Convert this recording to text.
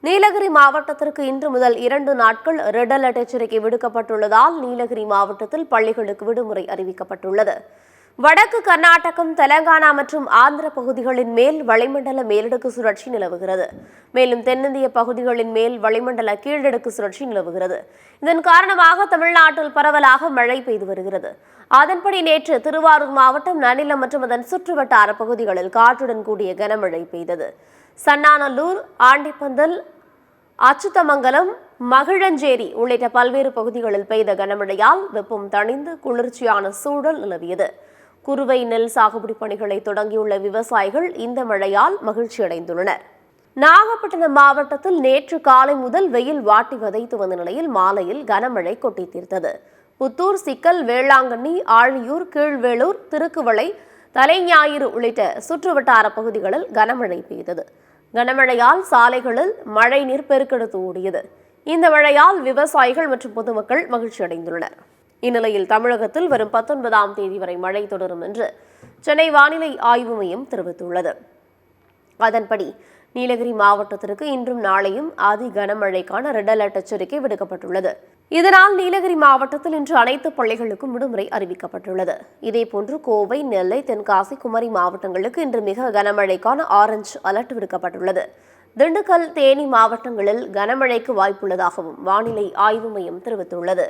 நீலகிரி மாவட்டத்திற்கு இன்று முதல் 2 நாட்கள் ரெட் அலர்ட் எச்சரிக்கை விடுக்கப்பட்டுள்ளதால் நீலகிரி மாவட்டத்தில் பள்ளிகளுக்கு விடுமுறை அறிவிக்கப்பட்டுள்ளது. வடக்கு கர்நாடகம், தெலங்கானா மற்றும் ஆந்திர பகுதிகளின் மேல் வளிமண்டல மேலடுக்கு சுழற்சி நிலவுகிறது. மேலும் தென்னிந்திய பகுதிகளின் மேல் வளிமண்டல கீழடுக்கு சுழற்சி நிலவுகிறது. இதன் காரணமாக தமிழ்நாட்டில் பரவலாக மழை பெய்து வருகிறது. அதன்படி நேற்று திருவாரூர் மாவட்டம் நனிலம் மற்றும் அதன் சுற்றுவட்டார பகுதிகளில் காற்றுடன் கூடிய கனமழை பெய்தது. சன்னாநல்லூர், ஆண்டிப்பந்தல், அச்சுத்தமங்கலம், மகிழஞ்சேரி உள்ளிட்ட பல்வேறு பகுதிகளில் பெய்த கனமழையால் வெப்பம் தணிந்து குளிர்ச்சியான சூழல் நிலவியது. குறுவை நெல் சாகுபடி பணிகளை தொடங்கியுள்ள விவசாயிகள் இந்த மழையால் மகிழ்ச்சியடைந்துள்ளனர். நாகப்பட்டினம் மாவட்டத்தில் நேற்று காலை முதல் வெயில் வாட்டி வதைத்து வந்த நிலையில் மாலையில் கனமழை கொட்டி தீர்த்தது. புத்தூர், சிக்கல், வேளாங்கண்ணி, ஆழியூர், கீழ்வேளூர், திருக்குவளை, தலைஞாயிறு உள்ளிட்ட சுற்றுவட்டார பகுதிகளில் கனமழை பெய்தது. கனமழையால் சாலைகளில் மழை நீர் பெருக்கெடுத்து ஓடியது. இந்த மழையால் விவசாயிகள் மற்றும் பொதுமக்கள் மகிழ்ச்சியடைந்துள்ளனர். இந்நிலையில் தமிழகத்தில் வரும் 19ஆம் தேதி வரை மழை தொடரும் என்று சென்னை வானிலை ஆய்வு மையம் தெரிவித்துள்ளது. அதன்படி நீலகிரி மாவட்டத்திற்கு இன்றும் நாளையும் அதி கனமழைக்கான ரெட் அலர்ட் எச்சரிக்கை விடுக்கப்பட்டுள்ளது. இதனால் நீலகிரி மாவட்டத்தில் இன்று அனைத்து பள்ளிகளுக்கும் விடுமுறை அறிவிக்கப்பட்டுள்ளது. இதேபோன்று கோவை, நெல்லை, தென்காசி, குமரி மாவட்டங்களுக்கு இன்று மிக கனமழைக்கான ஆரஞ்சு அலர்ட் விடுக்கப்பட்டுள்ளது. திண்டுக்கல், தேனி மாவட்டங்களில் கனமழைக்கு வாய்ப்புள்ளதாகவும் வானிலை ஆய்வு மையம் தெரிவித்துள்ளது.